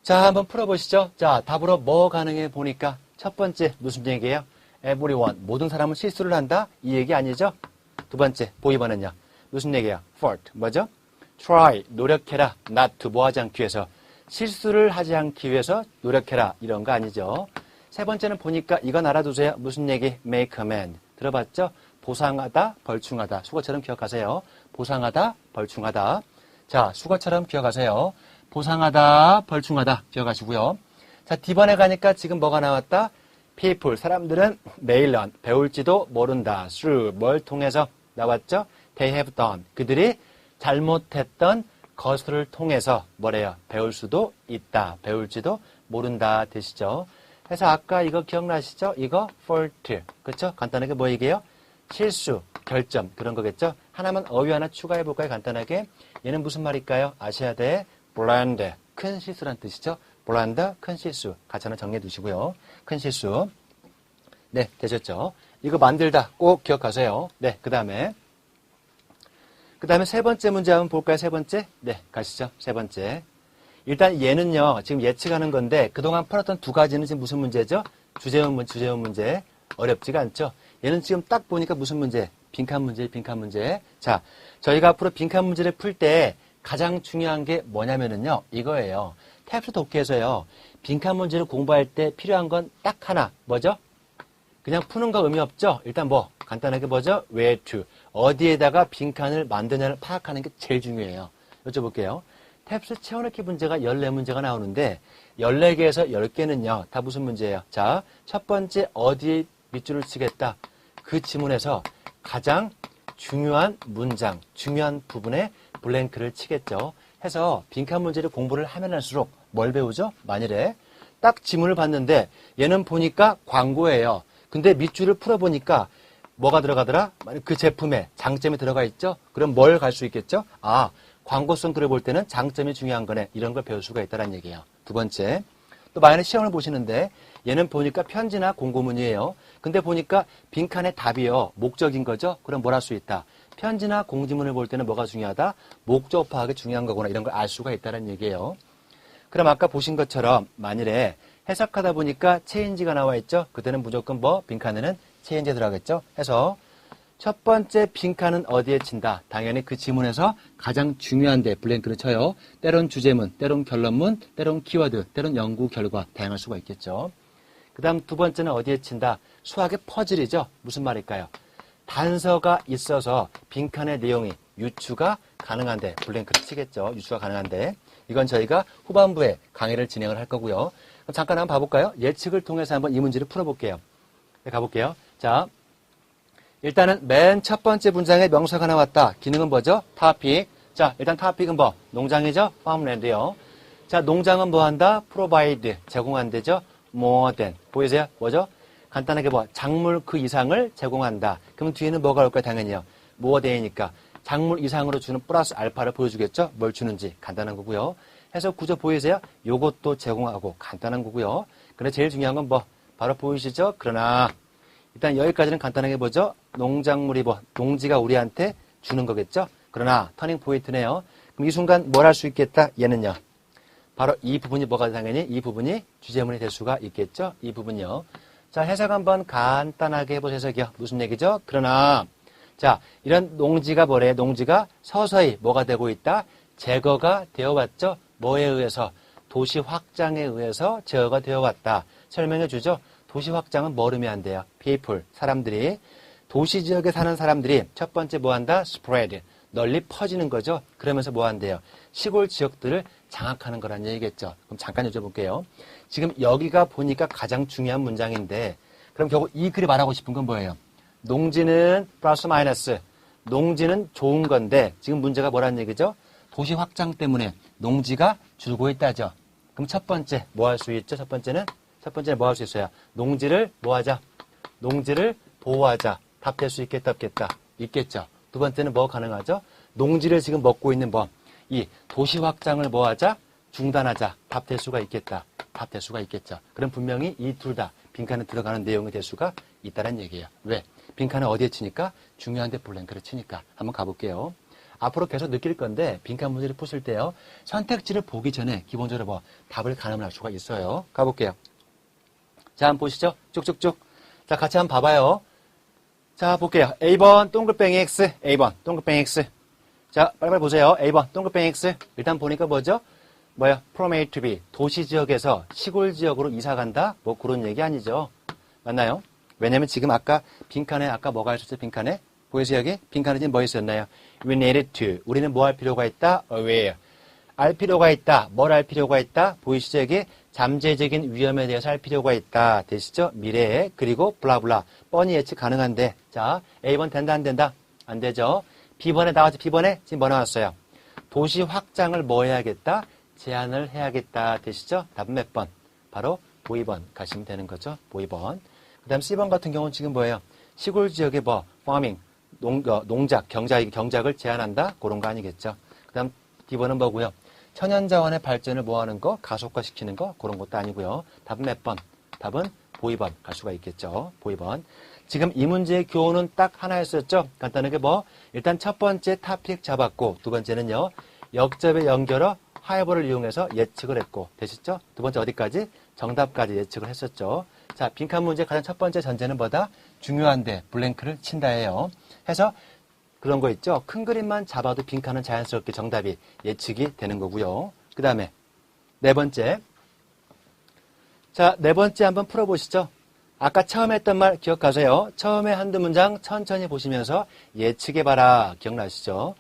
자, 한번 풀어보시죠. 자, 답으로 뭐 가능해 보니까 첫 번째 무슨 얘기예요? everyone, 모든 사람은 실수를 한다? 이 얘기 아니죠? 두 번째, 보이번은요. 무슨 얘기야? fault, 뭐죠? try, 노력해라. not to, 뭐 하지 않기 위해서. 실수를 하지 않기 위해서 노력해라. 이런 거 아니죠? 세 번째는 보니까 이건 알아두세요. 무슨 얘기? make amend. 들어봤죠? 보상하다, 벌충하다. 수거처럼 기억하세요. 보상하다, 벌충하다. 자, 수거처럼 기억하세요. 보상하다, 벌충하다. 기억하시고요. 자, D번에 가니까 지금 뭐가 나왔다? people, 사람들은 may learn, 배울지도 모른다. through, 뭘 통해서 나왔죠? they have done, 그들이 잘못했던 것을 통해서 뭐래요? 배울 수도 있다. 배울지도 모른다. 되시죠? 그래서 아까 이거 기억나시죠? 이거 fault, 그렇죠? 간단하게 뭐 얘기해요? 실수, 결점, 그런 거겠죠? 하나만 어휘 하나 추가해 볼까요? 간단하게. 얘는 무슨 말일까요? 아셔야 돼. blunder, 큰 실수란 뜻이죠? blunder, 큰 실수. 같이 하나 정리해 두시고요. 큰 실수. 네, 되셨죠? 이거 만들다 꼭 기억하세요. 네, 그 다음에 세 번째 문제 한번 볼까요? 세 번째? 네, 가시죠. 세 번째. 일단 얘는요, 지금 예측하는 건데, 그동안 풀었던 두 가지는 지금 무슨 문제죠? 주제문 문제. 어렵지가 않죠? 얘는 지금 딱 보니까 무슨 문제? 빈칸 문제. 자, 저희가 앞으로 빈칸 문제를 풀 때 가장 중요한 게 뭐냐면은요, 이거예요. 탭스 독해에서요, 빈칸 문제를 공부할 때 필요한 건 딱 하나. 뭐죠? 그냥 푸는 거 의미 없죠? 일단 뭐, 간단하게 뭐죠? where to. 어디에다가 빈칸을 만드냐를 파악하는 게 제일 중요해요. 여쭤볼게요. 탭스 채워넣기 문제가 14문제가 나오는데 14개에서 10개는요. 다 무슨 문제예요? 자, 첫 번째 어디에 밑줄을 치겠다. 그 지문에서 가장 중요한 문장, 중요한 부분에 블랭크를 치겠죠. 해서 빈칸 문제를 공부를 하면 할수록 뭘 배우죠? 만일에 딱 지문을 봤는데 얘는 보니까 광고예요. 근데 밑줄을 풀어보니까 뭐가 들어가더라? 그 제품에 장점이 들어가 있죠? 그럼 뭘 갈 수 있겠죠? 아, 광고성 글을 볼 때는 장점이 중요한 거네. 이런 걸 배울 수가 있다는 얘기예요. 두 번째, 또 만약에 시험을 보시는데 얘는 보니까 편지나 공고문이에요. 근데 보니까 빈칸의 답이요. 목적인 거죠? 그럼 뭘 할 수 있다? 편지나 공지문을 볼 때는 뭐가 중요하다? 목적 파악이 중요한 거구나. 이런 걸 알 수가 있다는 얘기예요. 그럼 아까 보신 것처럼 만일에 해석하다 보니까 체인지가 나와 있죠? 그때는 무조건 뭐? 빈칸에는 체인지 들어가겠죠? 해서 첫 번째 빈칸은 어디에 친다? 당연히 그 지문에서 가장 중요한 데 블랭크를 쳐요. 때론 주제문, 때론 결론문, 때론 키워드, 때론 연구 결과 다양할 수가 있겠죠. 그 다음 두 번째는 어디에 친다? 수학의 퍼즐이죠. 무슨 말일까요? 단서가 있어서 빈칸의 내용이 유추가 가능한데 블랭크를 치겠죠. 유추가 가능한데 이건 저희가 후반부에 강의를 진행을 할 거고요. 그럼 잠깐 한번 봐볼까요? 예측을 통해서 한번 이 문제를 풀어볼게요. 네, 가볼게요. 자, 일단은 맨 첫 번째 문장에 명사가 나왔다. 기능은 뭐죠? topic. 자, 일단 topic은 뭐? 농장이죠? farmland요. 자, 농장은 뭐 한다? provide. 제공한대죠? more than. 보이세요? 뭐죠? 간단하게 뭐? 작물 그 이상을 제공한다. 그럼 뒤에는 뭐가 올까요? 당연히요. more than이니까. 작물 이상으로 주는 플러스 알파를 보여주겠죠? 뭘 주는지. 간단한 거고요. 해서 구조 보이세요? 요것도 제공하고 간단한 거고요. 근데 제일 중요한 건 뭐? 바로 보이시죠? 그러나 일단 여기까지는 간단하게 보죠. 농작물이 뭐 농지가 우리한테 주는 거겠죠. 그러나 터닝 포인트네요. 그럼 이 순간 뭘 할 수 있겠다? 얘는요. 바로 이 부분이 뭐가 당연히 이 부분이 주제문이 될 수가 있겠죠. 이 부분이요. 자, 해석 한번 간단하게 해보세요. 해석이요. 무슨 얘기죠? 그러나 자, 이런 농지가 뭐래? 농지가 서서히 뭐가 되고 있다? 제거가 되어 왔죠. 뭐에 의해서? 도시 확장에 의해서 제거가 되어 왔다. 설명해 주죠. 도시 확장은 뭘 의미한대요? people, 사람들이. 도시 지역에 사는 사람들이 첫 번째 뭐 한다? spread, 널리 퍼지는 거죠. 그러면서 뭐 한대요? 시골 지역들을 장악하는 거란 얘기겠죠. 그럼 잠깐 여쭤볼게요. 지금 여기가 보니까 가장 중요한 문장인데 그럼 결국 이 글이 말하고 싶은 건 뭐예요? 농지는 플러스 마이너스, 농지는 좋은 건데 지금 문제가 뭐란 얘기죠? 도시 확장 때문에 농지가 줄고 있다죠. 그럼 첫 번째 뭐 할 수 있죠? 첫 번째는 뭐 할 수 있어요? 농지를 뭐 하자? 농지를 보호하자. 답 될 수 있겠다, 없겠다? 있겠죠. 두 번째는 뭐 가능하죠? 농지를 지금 먹고 있는 뭐? 이 도시 확장을 뭐 하자? 중단하자. 답 될 수가 있겠다. 답 될 수가 있겠죠. 그럼 분명히 이 둘 다 빈칸에 들어가는 내용이 될 수가 있다는 얘기예요. 왜? 빈칸을 어디에 치니까? 중요한데 블랭크를 치니까. 한번 가볼게요. 앞으로 계속 느낄 건데 빈칸 문제를 푸실 때요. 선택지를 보기 전에 기본적으로 뭐 답을 가늠할 수가 있어요. 가볼게요. 자, 한번 보시죠. 쭉쭉쭉. 자, 같이 한번 봐봐요. 자, 볼게요. A번 동글뱅이 X, A번 동글뱅이 X. 자, 빨리빨리 보세요. A번 동글뱅이 X. 일단 보니까 뭐죠? 뭐야? From A to B. 도시 지역에서 시골 지역으로 이사 간다? 뭐 그런 얘기 아니죠. 맞나요? 왜냐면 지금 아까 빈칸에 아까 뭐가 있었죠? 빈칸에? 보이세요 여기? 빈칸에 지금 뭐 있었나요? We needed to. 우리는 뭐 할 필요가 있다? Aware. 알 필요가 있다. 뭘 알 필요가 있다? 보이시죠 여기? 잠재적인 위험에 대해서 할 필요가 있다. 되시죠? 미래에. 그리고 블라블라. 뻔히 예측 가능한데. 자, A번 된다 안 된다? 안 되죠. B번에 나왔죠. B번에 지금 뭐 나왔어요? 도시 확장을 뭐 해야겠다? 제한을 해야겠다. 되시죠? 답은 몇 번? 바로 보이번 가시면 되는 거죠. 보이번. 그 다음 C번 같은 경우는 지금 뭐예요? 시골 지역에 뭐, farming, 농작, 경작을 제한한다? 그런 거 아니겠죠. 그 다음 D번은 뭐고요? 천연자원의 발전을 뭐 하는 거? 가속화시키는 거? 그런 것도 아니고요. 답은 몇 번? 답은 보이번 갈 수가 있겠죠. 보이번. 지금 이 문제의 교훈은 딱 하나였었죠. 간단하게 뭐, 일단 첫 번째 토픽 잡았고, 두 번째는요, 역접의 연결어, 하이버를 이용해서 예측을 했고, 되셨죠? 두 번째 어디까지? 정답까지 예측을 했었죠. 자, 빈칸 문제 가장 첫 번째 전제는 뭐다? 중요한데 블랭크를 친다예요. 해서 그런 거 있죠? 큰 그림만 잡아도 빈칸은 자연스럽게 정답이 예측이 되는 거고요. 그 다음에 네 번째. 자, 네 번째 한번 풀어보시죠. 아까 처음에 했던 말 기억하세요. 처음에 한두 문장 천천히 보시면서 예측해봐라. 기억나시죠?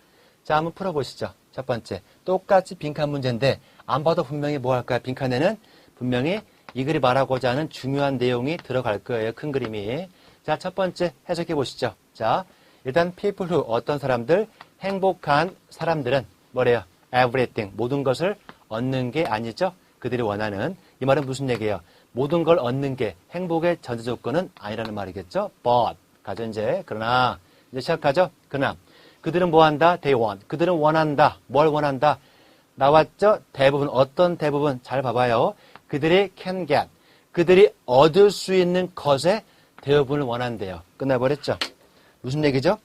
자, 한번 풀어보시죠. 첫 번째. 똑같이 빈칸 문제인데 안 봐도 분명히 뭐 할까요? 빈칸에는 분명히 이 글이 말하고자 하는 중요한 내용이 들어갈 거예요. 큰 그림이. 자, 첫 번째 해석해 보시죠. 자, 일단 people who 어떤 사람들, 행복한 사람들은 뭐래요? everything 모든 것을 얻는 게 아니죠. 그들이 원하는. 이 말은 무슨 얘기예요? 모든 걸 얻는 게 행복의 전제 조건은 아니라는 말이겠죠. but 가전제. 그러나 이제 시작하죠. 그러나 그들은 뭐 한다? they want. 그들은 원한다. 뭘 원한다? 나왔죠? 대부분 어떤 대부분 잘 봐봐요. 그들이 can get. 그들이 얻을 수 있는 것의 대부분을 원한대요. 끝나버렸죠? 무슨 얘기죠?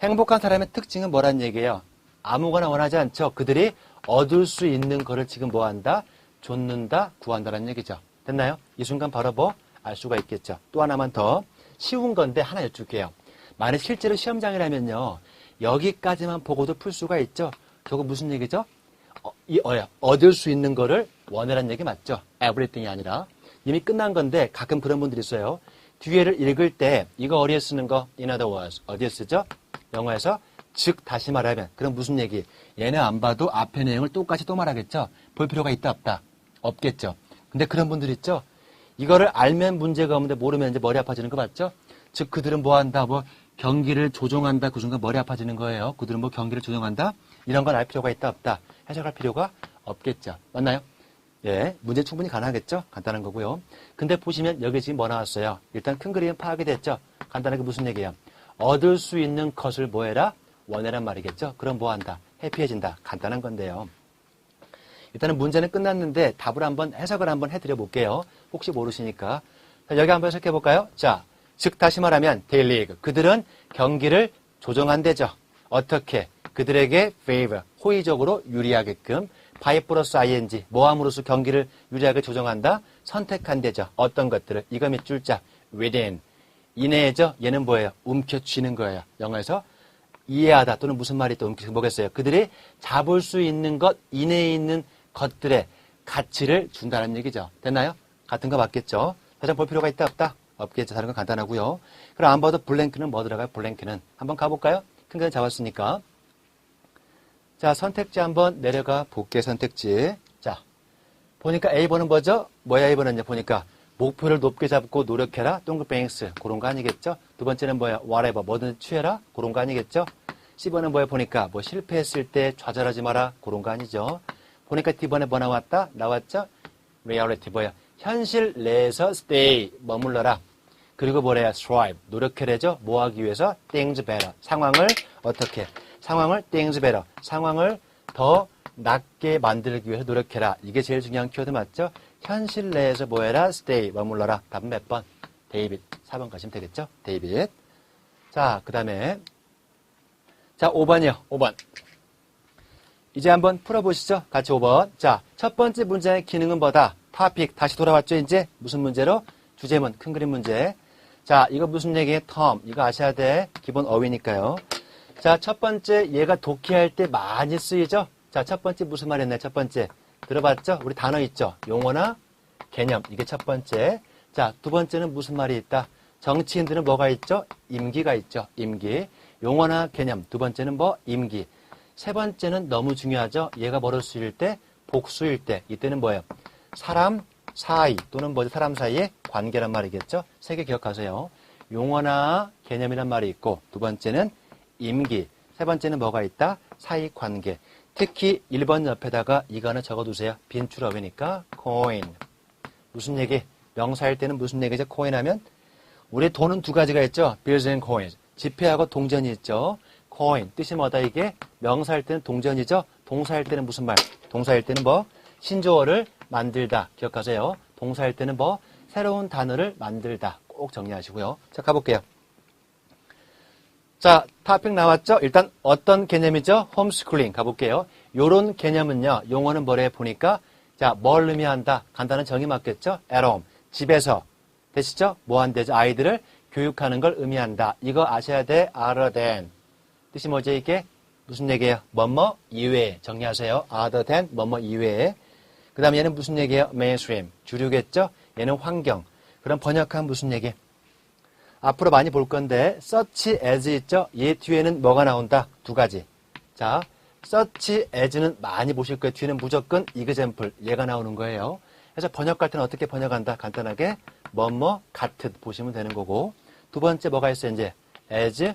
행복한 사람의 특징은 뭐란 얘기예요? 아무거나 원하지 않죠. 그들이 얻을 수 있는 거를 지금 뭐 한다? 좇는다, 구한다는 얘기죠. 됐나요? 이 순간 바로 뭐 알 수가 있겠죠. 또 하나만 더 쉬운 건데 하나 여쭐게요. 만약 실제로 시험장이라면요. 여기까지만 보고도 풀 수가 있죠. 저거 무슨 얘기죠? 얻을 수 있는 거를 원하라는 얘기 맞죠? everything이 아니라. 이미 끝난 건데 가끔 그런 분들이 있어요. 뒤에를 읽을 때 이거 어디에 쓰는 거? In other words. 어디에 쓰죠? 영어에서 즉 다시 말하면. 그럼 무슨 얘기? 얘네 안 봐도 앞의 내용을 똑같이 또 말하겠죠? 볼 필요가 있다 없다? 없겠죠. 근데 그런 분들 있죠? 이거를 알면 문제가 없는데 모르면 이제 머리 아파지는 거 맞죠? 즉 그들은 뭐 한다? 뭐 경기를 조종한다. 그 순간 머리 아파지는 거예요. 그들은 뭐 경기를 조종한다? 이런 건 알 필요가 있다 없다? 해석할 필요가 없겠죠. 맞나요? 예, 문제 충분히 가능하겠죠? 간단한 거고요. 근데 보시면 여기 지금 뭐 나왔어요? 일단 큰 그림은 파악이 됐죠? 간단하게 무슨 얘기예요? 얻을 수 있는 것을 뭐 해라? 원해란 말이겠죠? 그럼 뭐 한다? 해피해진다. 간단한 건데요. 일단은 문제는 끝났는데 답을 한번 해석을 한번 해드려 볼게요. 혹시 모르시니까. 자, 여기 한번 해석해 볼까요? 자, 즉 다시 말하면 데일리그. 그들은 경기를 조정한대죠. 어떻게? 그들에게 favor, 호의적으로 유리하게끔 by 플러스 ing, 뭐함으로써 경기를 유리하게 조정한다? 선택한대죠. 어떤 것들을. 이거 밑줄 자, within. 이내죠. 얘는 뭐예요? 움켜쥐는 거예요. 영어에서 이해하다 또는 무슨 말이 또 뭐겠어요? 그들이 잡을 수 있는 것 이내에 있는 것들의 가치를 준다는 얘기죠. 됐나요? 같은 거 맞겠죠? 다시 볼 필요가 있다 없다? 없겠죠. 다른 건 간단하고요. 그럼 안 봐도 블랭크는 뭐 들어가요? 블랭크는. 한번 가볼까요? 큰 거 잡았으니까. 자, 선택지 한번 내려가 볼게, 선택지. 자, 보니까 A번은 뭐죠? 뭐야, A번은요? 보니까 목표를 높게 잡고 노력해라, 동글뱅스. 그런 거 아니겠죠? 두 번째는 뭐야? whatever, 뭐든 취해라. 그런 거 아니겠죠? C번은 뭐야? 보니까 뭐 실패했을 때 좌절하지 마라. 그런 거 아니죠? 보니까 D번에 뭐 나왔다? 나왔죠? reality, 뭐야? 현실 내에서 stay, 머물러라. 그리고 뭐래요? strive, 노력해라죠? 뭐 하기 위해서? things better, 상황을 어떻게? 상황을 things better, 상황을 더 낫게 만들기 위해서 노력해라. 이게 제일 중요한 키워드 맞죠? 현실 내에서 뭐 해라? stay, 머물러라. 답은 몇 번? 데이빗. 4번 가시면 되겠죠? 데이빗. 자, 그 다음에 자, 5번이요. 5번. 이제 한번 풀어보시죠. 같이 5번. 자, 첫 번째 문제의 기능은 뭐다? 토픽. 다시 돌아왔죠, 이제? 무슨 문제로? 주제문, 큰 그림 문제. 자, 이거 무슨 얘기예요? term. 이거 아셔야 돼. 기본 어휘니까요. 자, 첫 번째 얘가 독해할 때 많이 쓰이죠? 자, 첫 번째 무슨 말 했나요? 첫 번째. 들어봤죠? 우리 단어 있죠? 용어나 개념. 이게 첫 번째. 자, 두 번째는 무슨 말이 있다? 정치인들은 뭐가 있죠? 임기가 있죠. 임기. 용어나 개념. 두 번째는 뭐? 임기. 세 번째는 너무 중요하죠? 얘가 뭐를 쓰일 때? 복수일 때. 이때는 뭐예요? 사람 사이 또는 뭐죠? 사람 사이의 관계란 말이겠죠? 세 개 기억하세요. 용어나 개념이란 말이 있고 두 번째는 임기. 세 번째는 뭐가 있다? 사이 관계. 특히 1번 옆에다가 이거 하나 적어두세요. 빈출어휘니까 coin. 무슨 얘기? 명사일 때는 무슨 얘기죠? coin 하면 우리 돈은 두 가지가 있죠. bills and coins. 지폐하고 동전이 있죠. coin. 뜻이 뭐다 이게? 명사일 때는 동전이죠. 동사일 때는 무슨 말? 동사일 때는 뭐? 신조어를 만들다. 기억하세요. 동사일 때는 뭐? 새로운 단어를 만들다. 꼭 정리하시고요. 자, 가볼게요. 자, 토픽 나왔죠? 일단 어떤 개념이죠? 홈스쿨링 가볼게요. 요런 개념은요. 용어는 뭐래 보니까 자, 뭘 의미한다? 간단한 정의 맞겠죠? at home. 집에서. 되시죠? 뭐 한대죠? 아이들을 교육하는 걸 의미한다. 이거 아셔야 돼. other than. 뜻이 뭐죠 이게? 무슨 얘기예요? 뭐뭐 이외에. 정리하세요. other than 뭐뭐 이외에. 그 다음에 얘는 무슨 얘기예요? mainstream. 주류겠죠? 얘는 환경. 그럼 번역하면 무슨 얘기? 앞으로 많이 볼 건데 such as 있죠? 얘 뒤에는 뭐가 나온다? 두 가지. 자, such as는 많이 보실 거예요. 뒤에는 무조건 example. 얘가 나오는 거예요. 그래서 번역할 때는 어떻게 번역한다? 간단하게 뭐뭐 같은 보시면 되는 거고 두 번째 뭐가 있어요? 이제 as,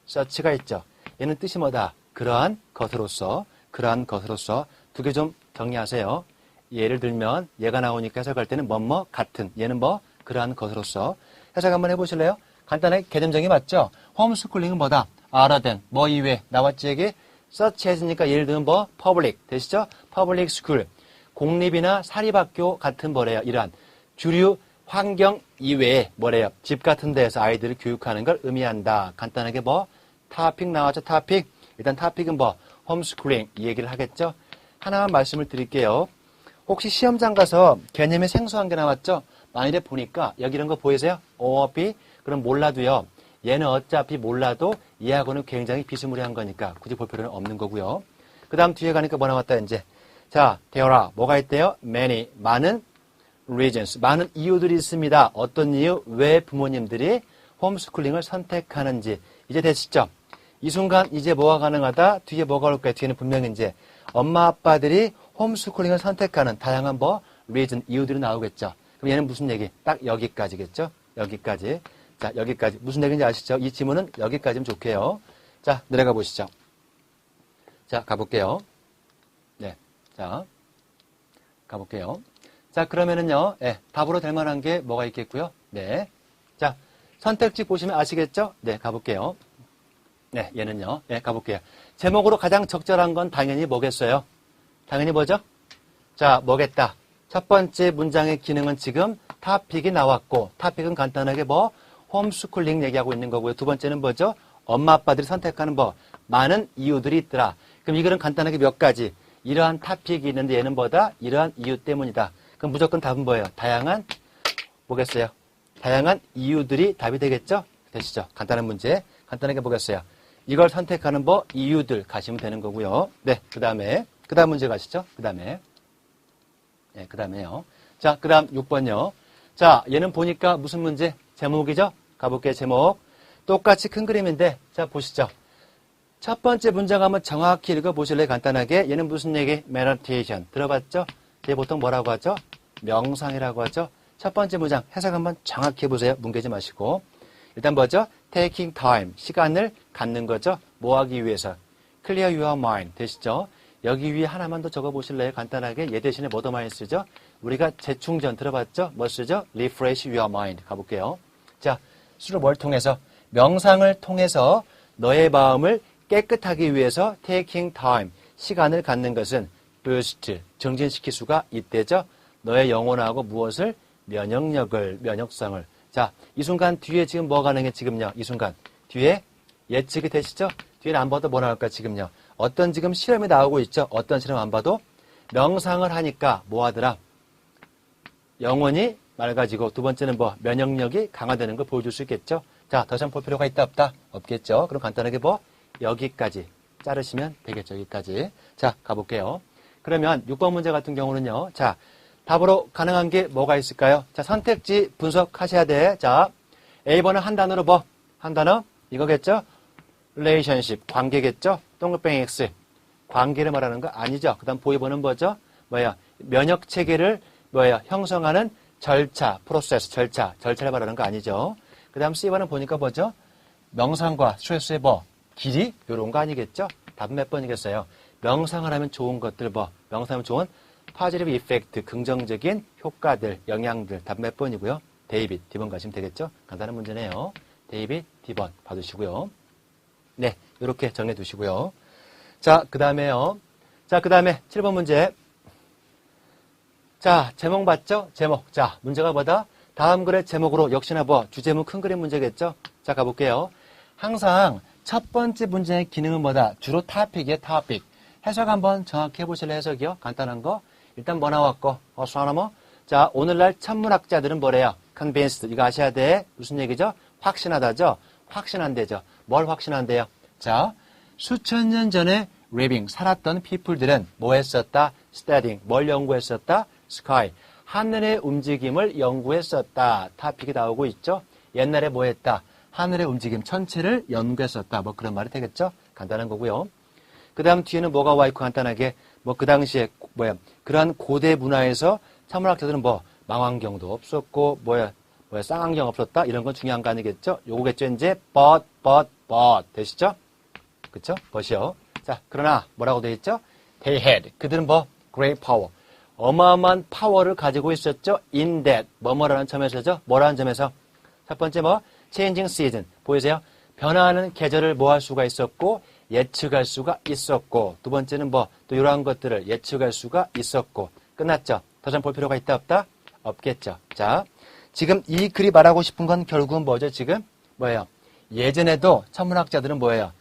such가 있죠. 얘는 뜻이 뭐다? 그러한 것으로서 그러한 것으로서 두 개 좀 정리하세요. 예를 들면 얘가 나오니까 해석할 때는 뭐뭐 같은 얘는 뭐 그러한 것으로서 해석 한번 해보실래요? 간단하게 개념 정의 맞죠? 홈스쿨링은 뭐다? other than 뭐 이외 나왔지 얘기? such as니까 예를 들면 뭐 public 되시죠? public school 공립이나 사립학교 같은 뭐래요? 이러한 주류 환경 이외에 뭐래요? 집 같은 데에서 아이들을 교육하는 걸 의미한다. 간단하게 뭐 토픽 나왔죠? 토픽 일단 토픽은 뭐 홈스쿨링 이 얘기를 하겠죠? 하나만 말씀을 드릴게요. 혹시 시험장 가서 개념이 생소한 게 나왔죠? 만일에 보니까 여기 이런 거 보이세요? OOP 그럼 몰라도요. 얘는 어차피 몰라도 얘하고는 굉장히 비스무리한 거니까 굳이 볼 필요는 없는 거고요. 그 다음 뒤에 가니까 뭐 나왔다 이제. 자, there are 뭐가 있대요? many 많은 reasons 많은 이유들이 있습니다. 어떤 이유? 왜 부모님들이 홈스쿨링을 선택하는지 이제 되시죠? 이 순간 이제 뭐가 가능하다? 뒤에 뭐가 올까요? 뒤에는 분명히 이제 엄마 아빠들이 홈스쿨링을 선택하는 다양한 뭐 reason 이유들이 나오겠죠. 그럼 얘는 무슨 얘기? 딱 여기까지겠죠? 여기까지. 자, 여기까지. 무슨 얘기인지 아시죠? 이 지문은 여기까지면 좋게요. 자, 내려가 보시죠. 자, 가볼게요. 네. 자, 가볼게요. 자, 그러면은요, 네, 답으로 될 만한 게 뭐가 있겠고요. 네. 자, 선택지 보시면 아시겠죠? 네, 가볼게요. 네, 얘는요. 네, 가볼게요. 제목으로 가장 적절한 건 당연히 뭐겠어요? 당연히 뭐죠? 자, 뭐겠다. 첫 번째 문장의 기능은 지금 토픽이 나왔고, 토픽은 간단하게 뭐, 홈스쿨링 얘기하고 있는 거고요. 두 번째는 뭐죠? 엄마, 아빠들이 선택하는 뭐, 많은 이유들이 있더라. 그럼 이거는 간단하게 몇 가지. 이러한 토픽이 있는데 얘는 뭐다? 이러한 이유 때문이다. 그럼 무조건 답은 뭐예요? 다양한, 뭐겠어요? 다양한 이유들이 답이 되겠죠? 되시죠? 간단한 문제. 간단하게 보겠어요. 이걸 선택하는 뭐, 이유들 가시면 되는 거고요. 네, 그 다음 문제 가시죠. 그 다음에. 네, 그 다음에요. 자, 그 다음 6번요. 자, 얘는 보니까 무슨 문제? 제목이죠? 가볼게요, 제목. 똑같이 큰 그림인데, 자, 보시죠. 첫 번째 문장 한번 정확히 읽어보실래요? 간단하게. 얘는 무슨 얘기? meditation. 들어봤죠? 얘 보통 뭐라고 하죠? 명상이라고 하죠? 첫 번째 문장 해석 한번 정확히 해보세요. 뭉개지 마시고. 일단 뭐죠? taking time. 시간을 갖는 거죠? 뭐 하기 위해서? clear your mind. 되시죠? 여기 위에 하나만 더 적어보실래요? 간단하게. 얘 대신에 뭐 더 많이 쓰죠? 우리가 재충전 들어봤죠? 뭐 쓰죠? refresh your mind. 가볼게요. 자, 수를 뭘 통해서? 명상을 통해서 너의 마음을 깨끗하기 위해서 taking time. 시간을 갖는 것은 boost. 정진시킬 수가 있대죠? 너의 영혼하고 무엇을? 면역성을. 자, 이 순간 뒤에 지금 뭐 가능해? 지금요. 이 순간. 뒤에 예측이 되시죠? 뒤에는 안 봐도 뭐 나올까? 지금요. 어떤 지금 실험이 나오고 있죠? 어떤 실험 안 봐도? 명상을 하니까 뭐 하더라? 영혼이 맑아지고 두 번째는 뭐 면역력이 강화되는 걸 보여줄 수 있겠죠. 자, 더 이상 볼 필요가 있다 없다? 없겠죠. 그럼 간단하게 뭐 여기까지 자르시면 되겠죠. 여기까지. 자, 가볼게요. 그러면 6번 문제 같은 경우는요. 자, 답으로 가능한 게 뭐가 있을까요? 자, 선택지 분석하셔야 돼. 자, A번은 한 단어로 뭐? 한 단어? 이거겠죠? relationship, 관계겠죠? 동글뱅이 X. 관계를 말하는 거 아니죠. 그 다음 보이번은 뭐죠? 뭐야? 면역 체계를 형성하는 절차, 프로세스, 절차를 말하는 거 아니죠. 그 다음 C번은 보니까 뭐죠? 명상과 스트레스의 뭐? 길이? 요런 거 아니겠죠? 답은 몇 번이겠어요? 명상을 하면 좋은 것들 뭐? 명상하면 좋은 positive effect, 긍정적인 효과들, 영향들. 답은 몇 번이고요? 데이빗, D번 가시면 되겠죠? 간단한 문제네요. 데이빗, D번 봐두시고요. 네, 이렇게 정해 두시고요. 자, 그 다음에요. 자, 그 다음에 7번 문제. 자, 제목 봤죠? 제목. 자, 문제가 뭐다? 다음 글의 제목으로 역시나 뭐 주제문 큰 그림 문제겠죠? 자, 가볼게요. 항상 첫 번째 문제의 기능은 뭐다? 주로 토픽이에요, 토픽. 해석 한번 정확히 해보실래요, 해석이요? 간단한 거. 일단 뭐 나왔고, astronomer. 자, 오늘날 천문학자들은 뭐래요? convinced. 이거 아셔야 돼. 무슨 얘기죠? 확신하다죠? 확신한대죠. 뭘 확신한대요? 자, 수천 년 전에 living, 살았던 people들은 뭐 했었다? studying, 뭘 연구했었다? sky, 하늘의 움직임을 연구했었다. 토픽이 나오고 있죠? 옛날에 뭐 했다? 하늘의 움직임 전체를 연구했었다. 뭐 그런 말이 되겠죠? 간단한 거고요. 그 다음 뒤에는 뭐가 와 있고 간단하게 뭐 그 당시에 그러한 고대 문화에서 천문학자들은 뭐 망원경도 없었고 쌍안경 없었다 이런 건 중요한 거 아니겠죠? 요거겠죠 이제 but 되시죠? 그쵸? but이요. 자, 그러나 뭐라고 되어 있죠? They had. 그들은 뭐 great power. 어마어마한 파워를 가지고 있었죠. in that. 뭐라는 점에서죠? 뭐라는 점에서? 첫 번째 뭐 changing season. 보이세요? 변화하는 계절을 뭐 할 수가 있었고 예측할 수가 있었고 두 번째는 뭐 또 이러한 것들을 예측할 수가 있었고 끝났죠. 더 이상 볼 필요가 있다 없다? 없겠죠. 자, 지금 이 글이 말하고 싶은 건 결국은 뭐죠? 지금 뭐예요? 예전에도 천문학자들은 뭐예요?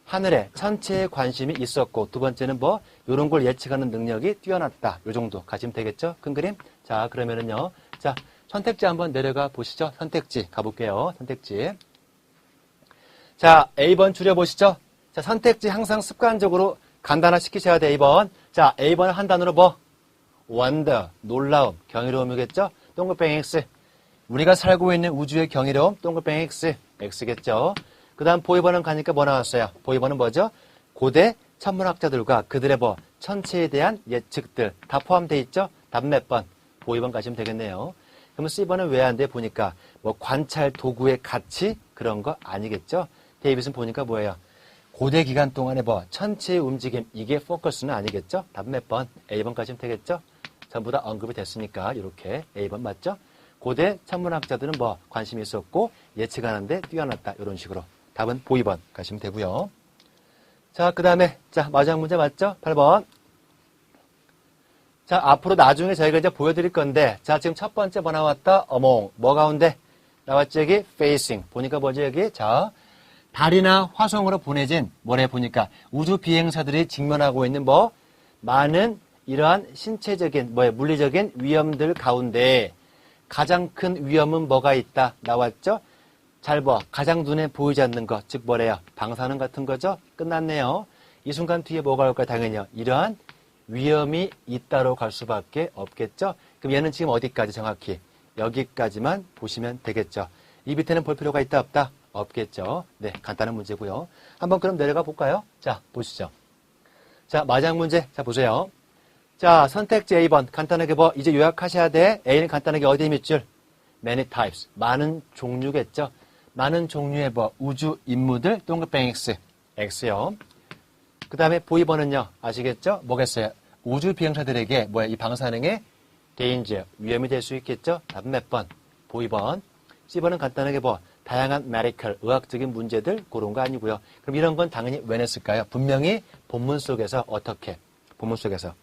하늘에 천체에 관심이 있었고 두 번째는 뭐 이런 걸 예측하는 능력이 뛰어났다. 요 정도 가시면 되겠죠? 큰 그림. 자, 그러면은요. 자, 선택지 한번 내려가 보시죠. 선택지 가볼게요. 선택지. 자, A번 줄여보시죠. 자, 선택지 항상 습관적으로 간단화 시키셔야 돼, A번. 자, A번은 한 단어로 뭐? wonder, 놀라움, 경이로움이겠죠? 동글뱅이 X. 우리가 살고 있는 우주의 경이로움, 동글뱅이 X. X겠죠? 그 다음 보이번은 가니까 뭐 나왔어요? 보이번은 뭐죠? 고대 천문학자들과 그들의 뭐 천체에 대한 예측들 다 포함되어 있죠? 답 몇 번? 보이번 가시면 되겠네요. 그러면 C번은 왜 안 돼? 보니까 뭐 관찰 도구의 가치 그런 거 아니겠죠? 데이빗은 보니까 뭐예요? 고대 기간 동안에 뭐 천체의 움직임 이게 포커스는 아니겠죠? 답 몇 번? A번 가시면 되겠죠? 전부 다 언급이 됐으니까 이렇게 A번 맞죠? 고대 천문학자들은 뭐 관심이 있었고 예측하는데 뛰어났다 이런 식으로 답은 보이번 가시면 되고요. 자, 그 다음에 자 마지막 문제 맞죠? 8번. 자, 앞으로 나중에 저희가 이제 보여드릴 건데 자 지금 첫 번째 뭐 나왔다? among 뭐 가운데 나왔죠? 여기 facing 보니까 뭐죠 여기? 자 달이나 화성으로 보내진 뭐래 보니까 우주 비행사들이 직면하고 있는 뭐 많은 이러한 신체적인 물리적인 위험들 가운데 가장 큰 위험은 뭐가 있다 나왔죠? 잘 봐. 가장 눈에 보이지 않는 것, 즉 뭐래요? 방사능 같은 거죠? 끝났네요. 이 순간 뒤에 뭐가 올까요? 당연히요. 이러한 위험이 있다로 갈 수밖에 없겠죠? 그럼 얘는 지금 어디까지 정확히? 여기까지만 보시면 되겠죠. 이 밑에는 볼 필요가 있다 없다? 없겠죠. 네, 간단한 문제고요. 한번 그럼 내려가 볼까요? 자, 보시죠. 자, 마지막 문제. 자, 보세요. 자, 선택지 A번. 간단하게 뭐 이제 요약하셔야 돼. A는 간단하게 어디에 밑줄? Many types. 많은 종류겠죠. 많은 종류의 뭐 우주 임무들 동글뱅이 X. X요. 그 다음에 보이번은요. 아시겠죠? 뭐겠어요? 우주 비행사들에게 이 방사능의 danger, 위험이 될 수 있겠죠? 답은 몇 번? 보이번. C번은 간단하게 다양한 medical, 의학적인 문제들 그런 거 아니고요. 그럼 이런 건 당연히 왜 냈을까요? 분명히 본문 속에서 어떻게? 본문 속에서.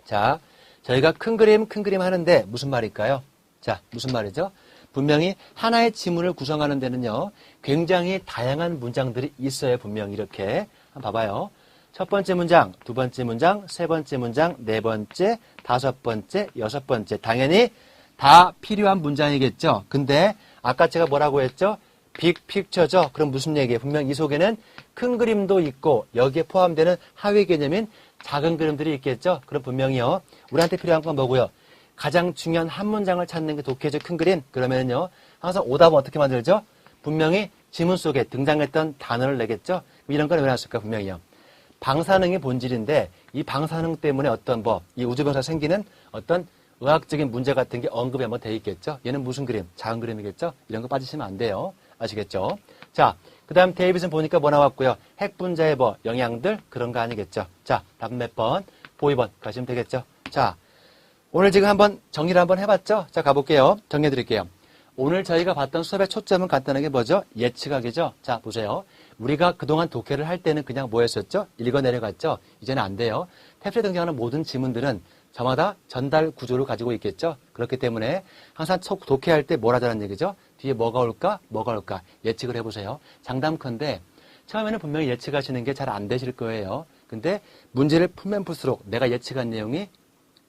자, 저희가 큰 그림 하는데 무슨 말일까요? 자, 무슨 말이죠? 분명히 하나의 지문을 구성하는 데는요, 굉장히 다양한 문장들이 있어요. 분명히 이렇게. 한번 봐봐요. 첫 번째 문장, 두 번째 문장, 세 번째 문장, 네 번째, 다섯 번째, 여섯 번째. 당연히 다 필요한 문장이겠죠. 근데 아까 제가 뭐라고 했죠? 빅픽처죠. 그럼 무슨 얘기예요? 분명 이 속에는 큰 그림도 있고 여기에 포함되는 하위 개념인 작은 그림들이 있겠죠. 그럼 분명히요. 우리한테 필요한 건 뭐고요? 가장 중요한 한 문장을 찾는 게 독해적 큰 그림. 그러면요. 항상 오답은 어떻게 만들죠? 분명히 지문 속에 등장했던 단어를 내겠죠. 이런 건 왜 나왔을까? 분명히요. 방사능의 본질인데 이 방사능 때문에 어떤 이 우주병사 생기는 어떤 의학적인 문제 같은 게 언급이 한번 돼 있겠죠. 얘는 무슨 그림? 작은 그림이겠죠. 이런 거 빠지시면 안 돼요. 아시겠죠? 자, 그 다음 데이빗은 보니까 뭐 나왔고요. 핵 분자의 영향들 그런 거 아니겠죠. 자, 답 몇 번? 보 2번 가시면 되겠죠. 자, 오늘 지금 한번 정리를 한번 해봤죠. 자, 가볼게요. 정리해 드릴게요. 오늘 저희가 봤던 수업의 초점은 간단하게 뭐죠? 예측하기죠. 자, 보세요. 우리가 그동안 독해를 할 때는 그냥 뭐 했었죠? 읽어 내려갔죠? 이제는 안 돼요. 탭에 등장하는 모든 지문들은 저마다 전달 구조를 가지고 있겠죠? 그렇기 때문에 항상 독해할 때 뭘 하자는 얘기죠? 뒤에 뭐가 올까? 뭐가 올까? 예측을 해보세요. 장담컨대 처음에는 분명히 예측하시는 게 잘 안 되실 거예요. 근데 문제를 풀면 풀수록 내가 예측한 내용이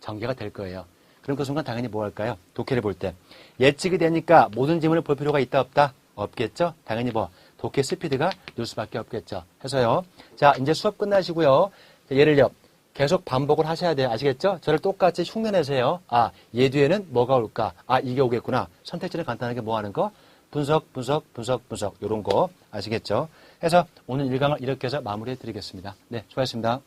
전개가 될 거예요. 그럼 그 순간 당연히 뭐 할까요? 독해를 볼 때. 예측이 되니까 모든 지문을 볼 필요가 있다 없다? 없겠죠? 당연히 독해 스피드가 늘 수밖에 없겠죠. 해서요. 자, 이제 수업 끝나시고요. 예를요. 계속 반복을 하셔야 돼요. 아시겠죠? 저를 똑같이 흉내내세요. 아, 얘 뒤에는 뭐가 올까? 아, 이게 오겠구나. 선택지는 간단하게 뭐 하는 거? 분석, 요런 거. 아시겠죠? 해서 오늘 1강을 이렇게 해서 마무리해 드리겠습니다. 네, 수고하셨습니다.